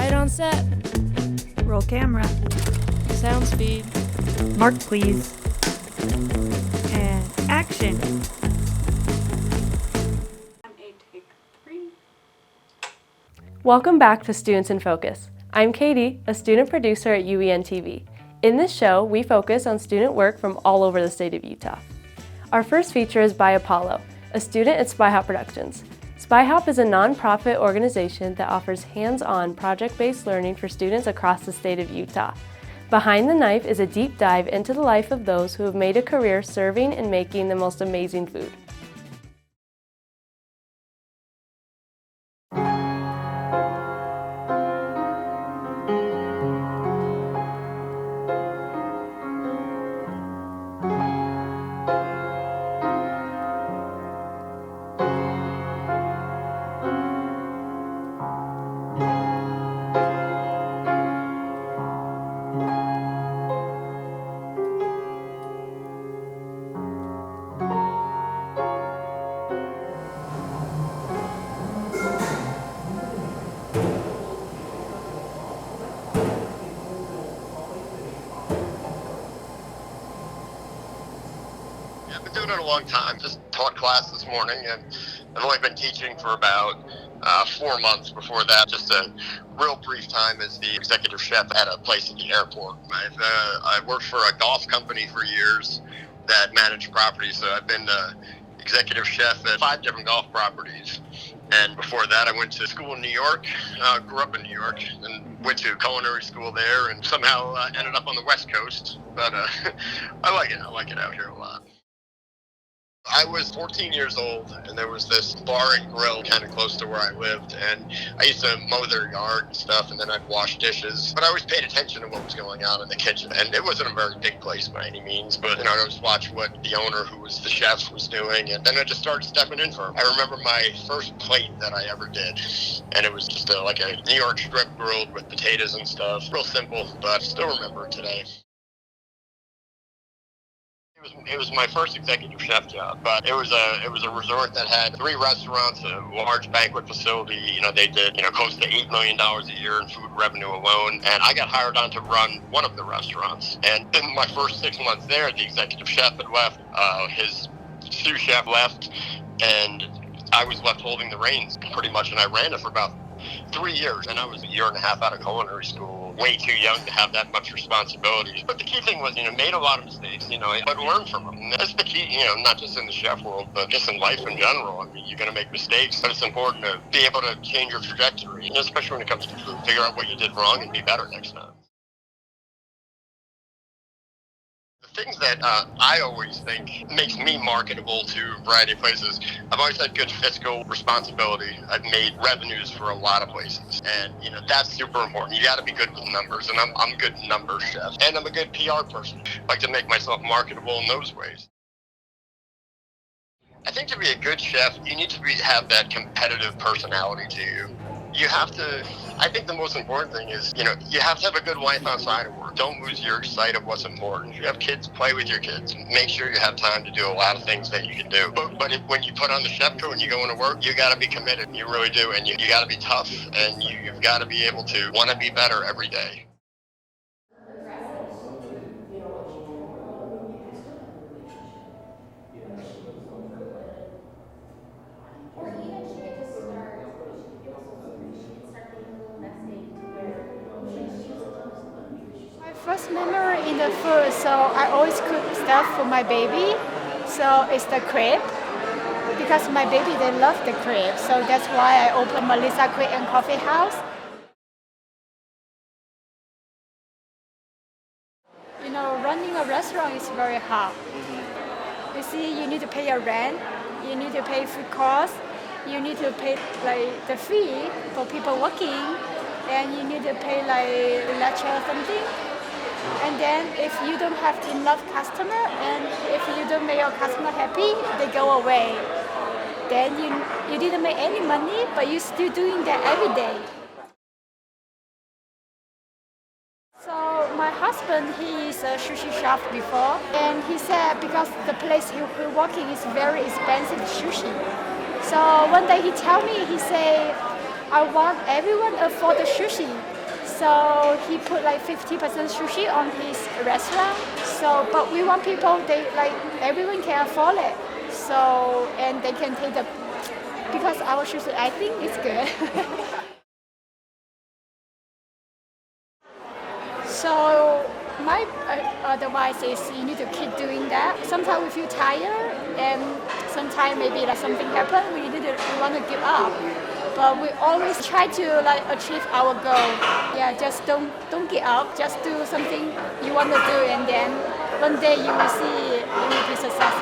Quiet on set. Roll camera. Sound speed. Mark, please. And action. Welcome back to Students in Focus. I'm Katie, a student producer at UEN TV. In this show, we focus on student work from all over the state of Utah. Our first feature is by Apollo, a student at SpyHop Productions. SpyHop is a nonprofit organization that offers hands-on project-based learning for students across the state of Utah. Behind the Knife is a deep dive into the life of those who have made a career serving and making the most amazing food. I've been doing it a long time. Just taught class this morning, and I've only been teaching for about 4 months. Before that, just a real brief time as the executive chef at a place at the airport. I worked for a golf company for years that managed properties, so I've been executive chef at 5 different golf properties. And before that, I went to school in New York, grew up in New York, and went to culinary school there, and somehow ended up on the West Coast. But I like it. I like it out here a lot. I was 14 years old, and there was this bar and grill kind of close to where I lived, and I used to mow their yard and stuff, and then I'd wash dishes. But I always paid attention to what was going on in the kitchen, and it wasn't a very big place by any means, but I'd always watch what the owner, who was the chef, was doing, and then I just started stepping in for him. I remember my first plate that I ever did, and it was just like a New York strip grilled with potatoes and stuff. Real simple, but I still remember it today. It was my first executive chef job, but it was a resort that had 3 restaurants, a large banquet facility. They did close to $8 million a year in food revenue alone, and I got hired on to run one of the restaurants. And in my first 6 months there, the executive chef had left, his sous chef left, and I was left holding the reins pretty much, and I ran it for about 3 years, and I was a year and a half out of culinary school, way too young to have that much responsibility. But the key thing was, made a lot of mistakes, but learn from them. That's the key, not just in the chef world, but just in life in general. I mean, you're going to make mistakes, but it's important to be able to change your trajectory, especially when it comes to food. Figure out what you did wrong and be better next time. Things that I always think makes me marketable to a variety of places. I've always had good fiscal responsibility. I've made revenues for a lot of places, and that's super important. You got to be good with numbers, and I'm a good numbers chef, and I'm a good PR person. I like to make myself marketable in those ways. I think to be a good chef, you need to have that competitive personality to you. I think the most important thing is, you have to have a good life outside of work. Don't lose your sight of what's important. If you have kids, play with your kids. Make sure you have time to do a lot of things that you can do. But when you put on the chef coat and you go into work, you got to be committed. You really do. And you got to be tough. And you've got to be able to want to be better every day. First memory in the food, so I always cook stuff for my baby. So it's the crepe, because my baby, they love the crepe. So that's why I opened Melissa Crepe and Coffee House. Running a restaurant is very hard. You see, you need to pay a rent, you need to pay food costs, you need to pay the fee for people working, and you need to pay lecture or something. And then if you don't have enough customer, and if you don't make your customer happy, they go away. Then you didn't make any money, but you're still doing that every day. So my husband, he is a sushi chef before, and he said because the place he's working is very expensive sushi. So one day he tell me, he say, I want everyone afford the sushi, So he put like 50% sushi on his restaurant. So, but we want people, everyone can afford it. So, and they can take because our sushi, I think it's good. So my advice is you need to keep doing that. Sometimes we feel tired, and sometimes maybe something happened, we want to give up. But we always try to achieve our goal. Yeah, just don't give up. Just do something you want to do, and then one day you will see you will be successful.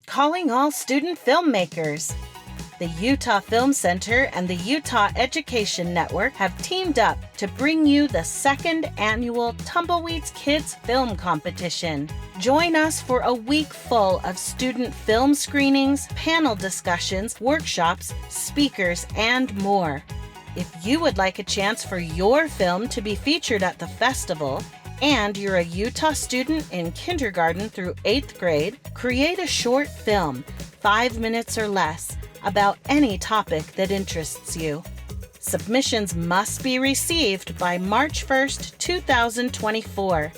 Calling all student filmmakers. The Utah Film Center and the Utah Education Network have teamed up to bring you the second annual Tumbleweeds Kids Film Competition. Join us for a week full of student film screenings, panel discussions, workshops, speakers, and more. If you would like a chance for your film to be featured at the festival, and you're a Utah student in kindergarten through 8th grade, create a short film, 5 minutes or less, about any topic that interests you. Submissions must be received by March 1st, 2024.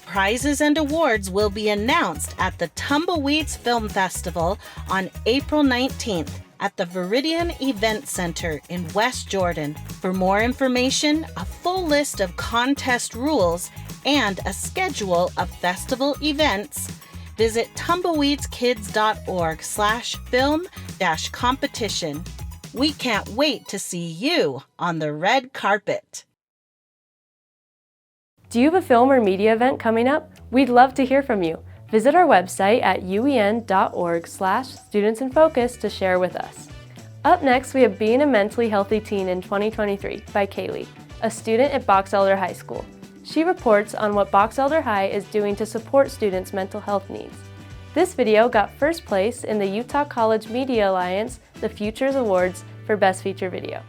Prizes and awards will be announced at the Tumbleweeds Film Festival on April 19th. At the Viridian Event Center in West Jordan. For more information, a full list of contest rules, and a schedule of festival events, visit tumbleweedskids.org/film-competition. We can't wait to see you on the red carpet. Do you have a film or media event coming up? We'd love to hear from you. Visit our website at uen.org/studentsinfocus to share with us. Up next, we have Being a Mentally Healthy Teen in 2023 by Kaili, a student at Box Elder High School. She reports on what Box Elder High is doing to support students' mental health needs. This video got first place in the Utah College Media Alliance The Futures Awards for Best Feature Video.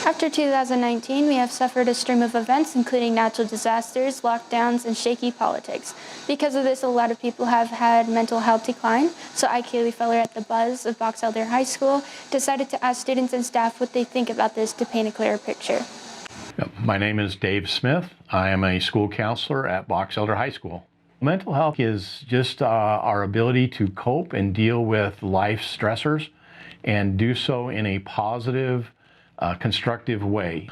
After 2019, we have suffered a stream of events, including natural disasters, lockdowns, and shaky politics. Because of this, a lot of people have had mental health decline. So I, Kaili Feller at the Buzz of Box Elder High School, decided to ask students and staff what they think about this to paint a clearer picture. My name is Dave Smith. I am a school counselor at Box Elder High School. Mental health is just our ability to cope and deal with life's stressors and do so in a positive, constructive way.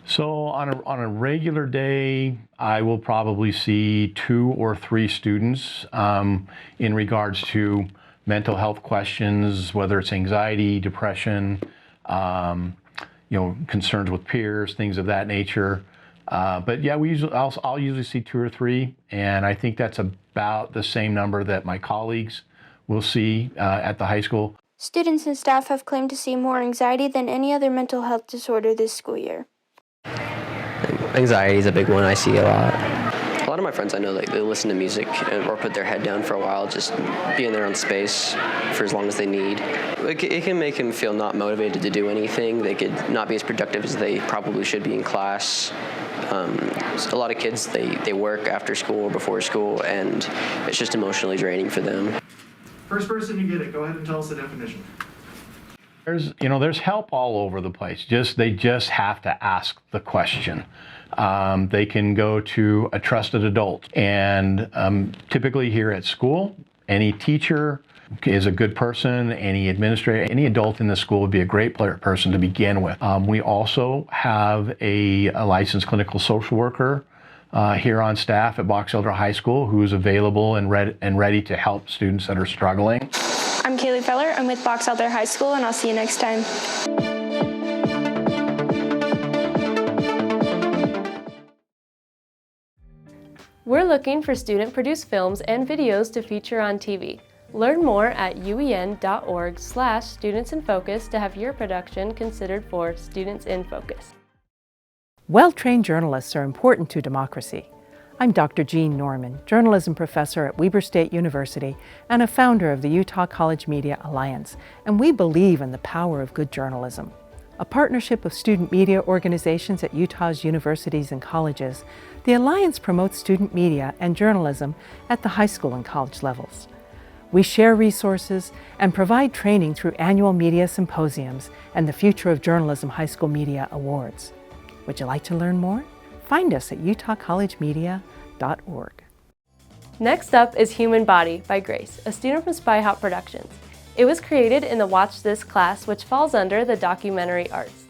So on a regular day, I will probably see 2 or 3 students in regards to mental health questions, whether it's anxiety, depression, concerns with peers, things of that nature. But yeah, I'll usually see 2 or 3, and I think that's about the same number that my colleagues will see at the high school. Students and staff have claimed to see more anxiety than any other mental health disorder this school year. Anxiety is a big one I see a lot. A lot of my friends I know, they listen to music or put their head down for a while, just be in their own space for as long as they need. It can make them feel not motivated to do anything. They could not be as productive as they probably should be in class. A lot of kids, they work after school or before school, and it's just emotionally draining for them. First person to get it, go ahead and tell us the definition. There's help all over the place. They just have to ask the question. They can go to a trusted adult, and typically here at school, any teacher is a good person, any administrator, any adult in the school would be a great person to begin with. We also have a licensed clinical social worker here on staff at Box Elder High School who is available and ready to help students that are struggling. I'm Kaili Feller. I'm with Box Elder High School, and I'll see you next time. We're looking for student-produced films and videos to feature on TV. Learn more at uen.org/studentsinfocus to have your production considered for Students in Focus. Well-trained journalists are important to democracy. I'm Dr. Jean Norman, journalism professor at Weber State University and a founder of the Utah College Media Alliance, and we believe in the power of good journalism. A partnership of student media organizations at Utah's universities and colleges, the Alliance promotes student media and journalism at the high school and college levels. We share resources and provide training through annual media symposiums and the Future of Journalism High School Media Awards. Would you like to learn more? Find us at utahcollegemedia.org. Next up is Human Body by Grace, a student from Spy Hop Productions. It was created in the Watch This class, which falls under the documentary arts.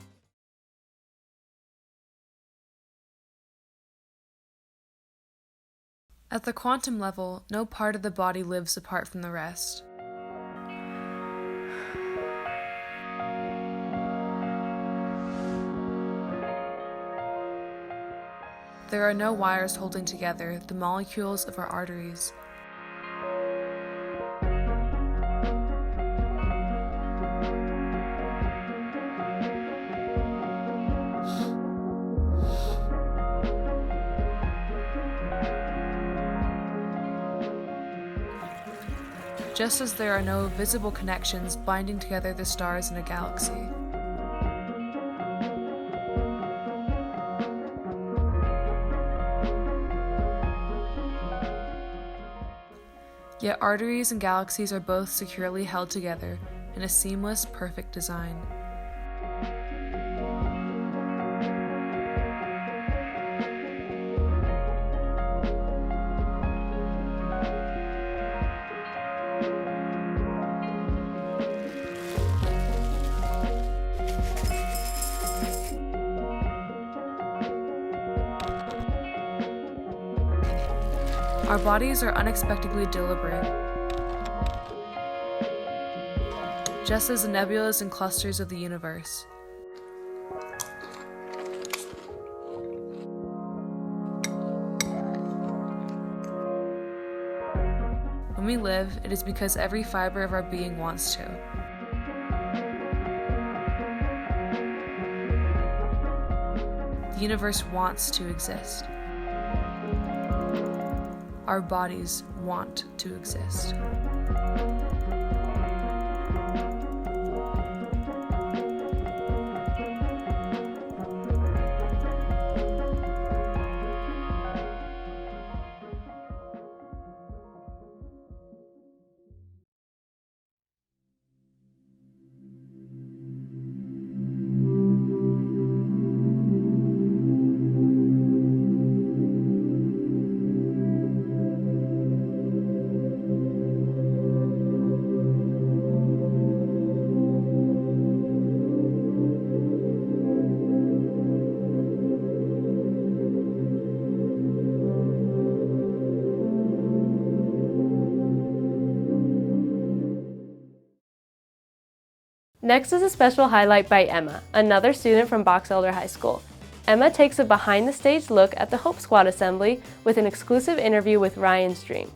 At the quantum level, no part of the body lives apart from the rest. There are no wires holding together the molecules of our arteries. Just as there are no visible connections binding together the stars in a galaxy. Yet arteries and galaxies are both securely held together in a seamless, perfect design. Our bodies are unexpectedly deliberate, just as the nebulas and clusters of the universe. When we live, it is because every fiber of our being wants to. The universe wants to exist. Our bodies want to exist. Next is a special highlight by Emma, another student from Box Elder High School. Emma takes a behind-the-stage look at the Hope Squad Assembly with an exclusive interview with Ryan Stream.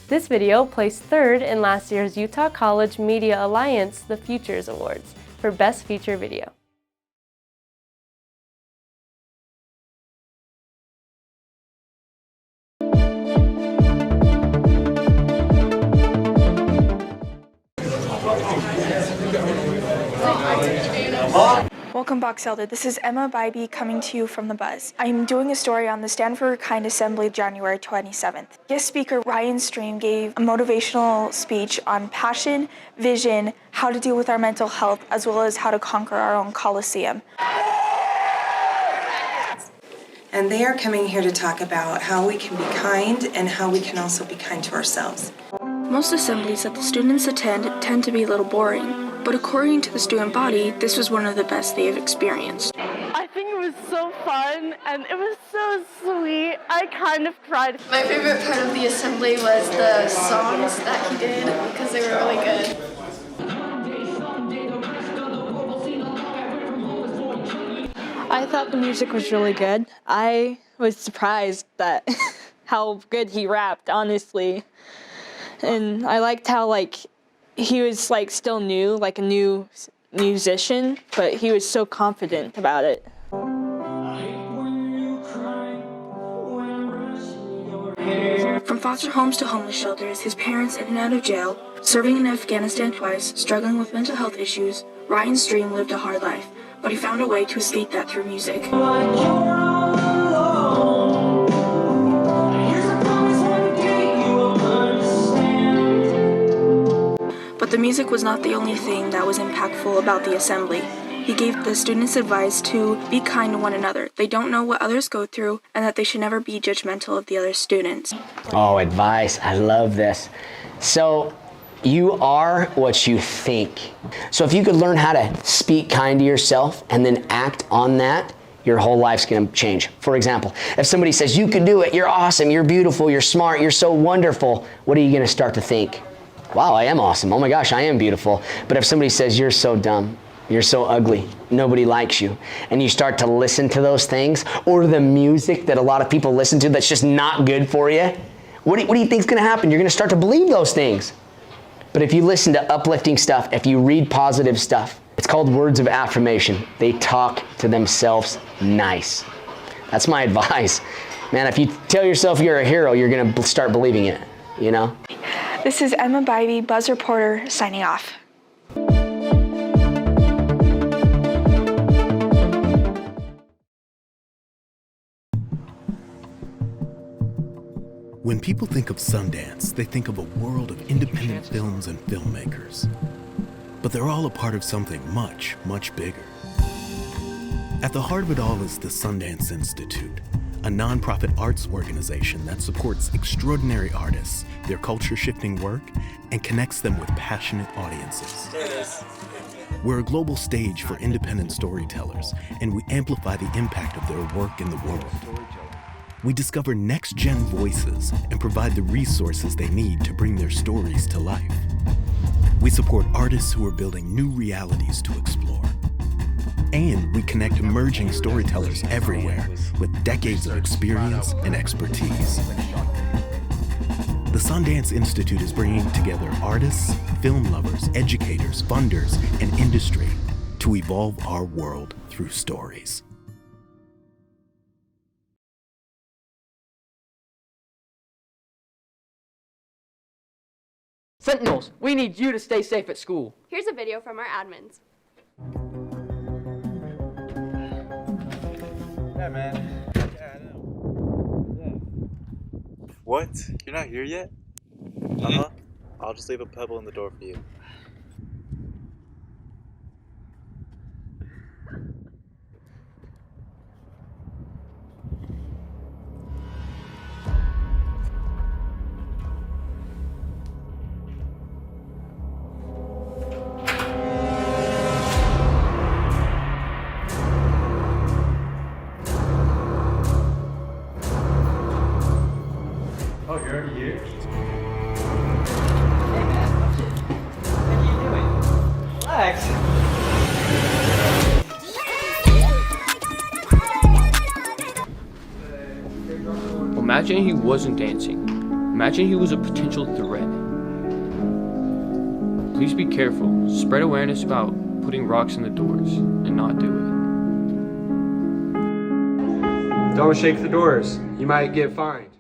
This video placed third in last year's Utah College Media Alliance The Futures Awards for Best Feature Video. Welcome Box Elder. This is Emma Bybee coming to you from The Buzz. I'm doing a story on the Stand for Kind Assembly January 27th. Guest speaker Ryan Stream gave a motivational speech on passion, vision, how to deal with our mental health, as well as how to conquer our own Coliseum. And they are coming here to talk about how we can be kind and how we can also be kind to ourselves. Most assemblies that the students attend tend to be a little boring, but according to the student body, this was one of the best they have experienced. I think it was so fun and it was so sweet. I kind of cried. My favorite part of the assembly was the songs that he did because they were really good. I thought the music was really good. I was surprised that how good he rapped, honestly. and I liked how like he was like still new, like a new musician, but he was so confident about it. From foster homes to homeless shelters, his parents in and out of jail, serving in Afghanistan twice, struggling with mental health issues, Ryan Stream lived a hard life, but he found a way to escape that through music. But the music was not the only thing that was impactful about the assembly. He gave the students advice to be kind to one another. They don't know what others go through, and that they should never be judgmental of the other students. Oh, advice. I love this. So, you are what you think. So if you could learn how to speak kind to yourself and then act on that, your whole life's gonna change. For example, if somebody says, you can do it, you're awesome, you're beautiful, you're smart, you're so wonderful, what are you gonna start to think? Wow, I am awesome. Oh my gosh, I am beautiful. But if somebody says, you're so dumb, you're so ugly, nobody likes you, and you start to listen to those things, or the music that a lot of people listen to that's just not good for you, what do you think's gonna happen? You're gonna start to believe those things. But if you listen to uplifting stuff, if you read positive stuff, it's called words of affirmation. They talk to themselves nice. That's my advice. Man, if you tell yourself you're a hero, you're gonna start believing it, you know? This is Emma Bybee, Buzz Reporter, signing off. When people think of Sundance, they think of a world of independent films and filmmakers. But they're all a part of something much, much bigger. At the heart of it all is the Sundance Institute, a nonprofit arts organization that supports extraordinary artists, their culture-shifting work, and connects them with passionate audiences. We're a global stage for independent storytellers, and we amplify the impact of their work in the world. We discover next-gen voices and provide the resources they need to bring their stories to life. We support artists who are building new realities to explore. And we connect emerging storytellers everywhere with decades of experience and expertise. The Sundance Institute is bringing together artists, film lovers, educators, funders, and industry to evolve our world through stories. Sentinels, we need you to stay safe at school. Here's a video from our admins. Yeah, man. Yeah, I know. Yeah. What? You're not here yet? Uh-huh. I'll just leave a pebble in the door for you. Oh, you're already here? Hey man, what are you doing? Relax. Imagine he wasn't dancing. Imagine he was a potential threat. Please be careful. Spread awareness about putting rocks in the doors and not do it. Don't shake the doors. You might get fined.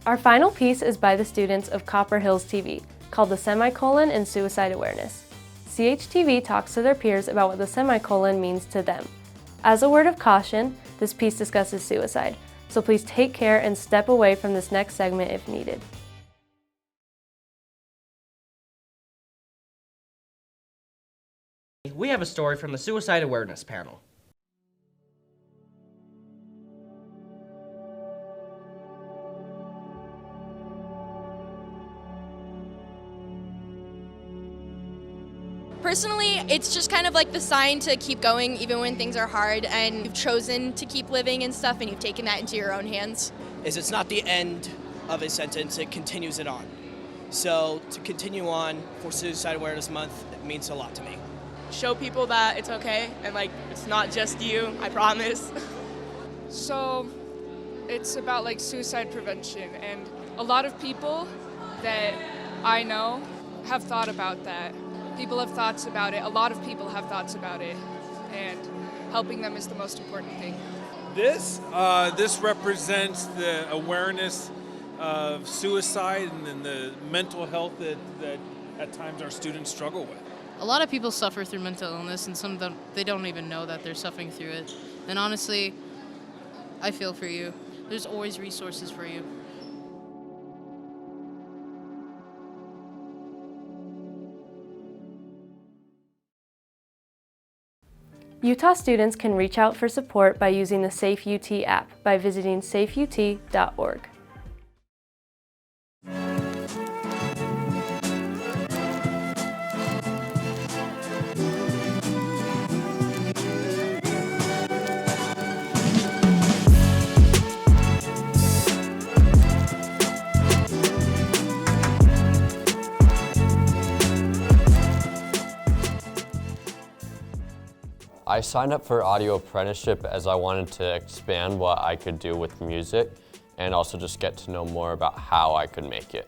Our final piece is by the students of Copper Hills TV, called The Semicolon and Suicide Awareness. CHTV talks to their peers about what the semicolon means to them. As a word of caution, this piece discusses suicide, so please take care and step away from this next segment if needed. We have a story from the Suicide Awareness panel. Personally, it's just kind of like the sign to keep going even when things are hard, and you've chosen to keep living and stuff, and you've taken that into your own hands. It's not the end of a sentence, it continues it on. So to continue on for Suicide Awareness Month, it means a lot to me. Show people that it's okay and like it's not just you, I promise. So it's about like suicide prevention, and a lot of people that I know have thought about that. People have thoughts about it. A lot of people have thoughts about it, and helping them is the most important thing. This represents the awareness of suicide and then the mental health that at times our students struggle with. A lot of people suffer through mental illness, and some of them, they don't even know that they're suffering through it. And honestly, I feel for you. There's always resources for you. Utah students can reach out for support by using the Safe UT app by visiting safeut.org. I signed up for audio apprenticeship as I wanted to expand what I could do with music and also just get to know more about how I could make it.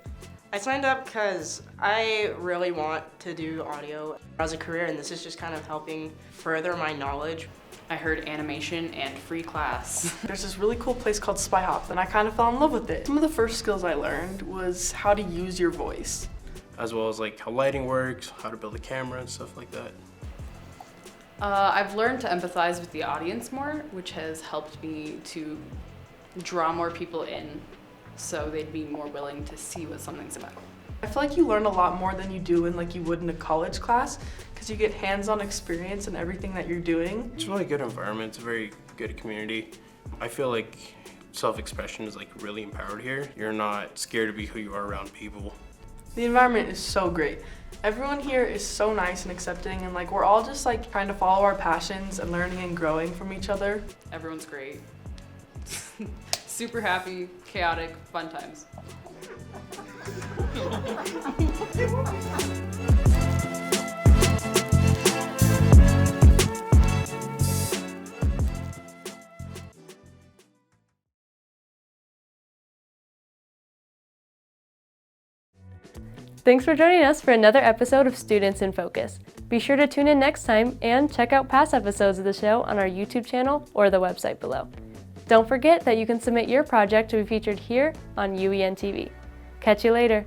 I signed up because I really want to do audio as a career, and this is just kind of helping further my knowledge. I heard animation and free class. There's this really cool place called Spy Hop, and I kind of fell in love with it. Some of the first skills I learned was how to use your voice. As well as like how lighting works, how to build a camera and stuff like that. I've learned to empathize with the audience more, which has helped me to draw more people in so they'd be more willing to see what something's about. I feel like you learn a lot more than you do in like you would in a college class because you get hands-on experience in everything that you're doing. It's a really good environment. It's a very good community. I feel like self-expression is like really empowered here. You're not scared to be who you are around people. The environment is so great. Everyone here is so nice and accepting, and like we're all just like trying to follow our passions and learning and growing from each other. Everyone's great. Super happy, chaotic, fun times. Thanks for joining us for another episode of Students in Focus. Be sure to tune in next time and check out past episodes of the show on our YouTube channel or the website below. Don't forget that you can submit your project to be featured here on UEN TV. Catch you later.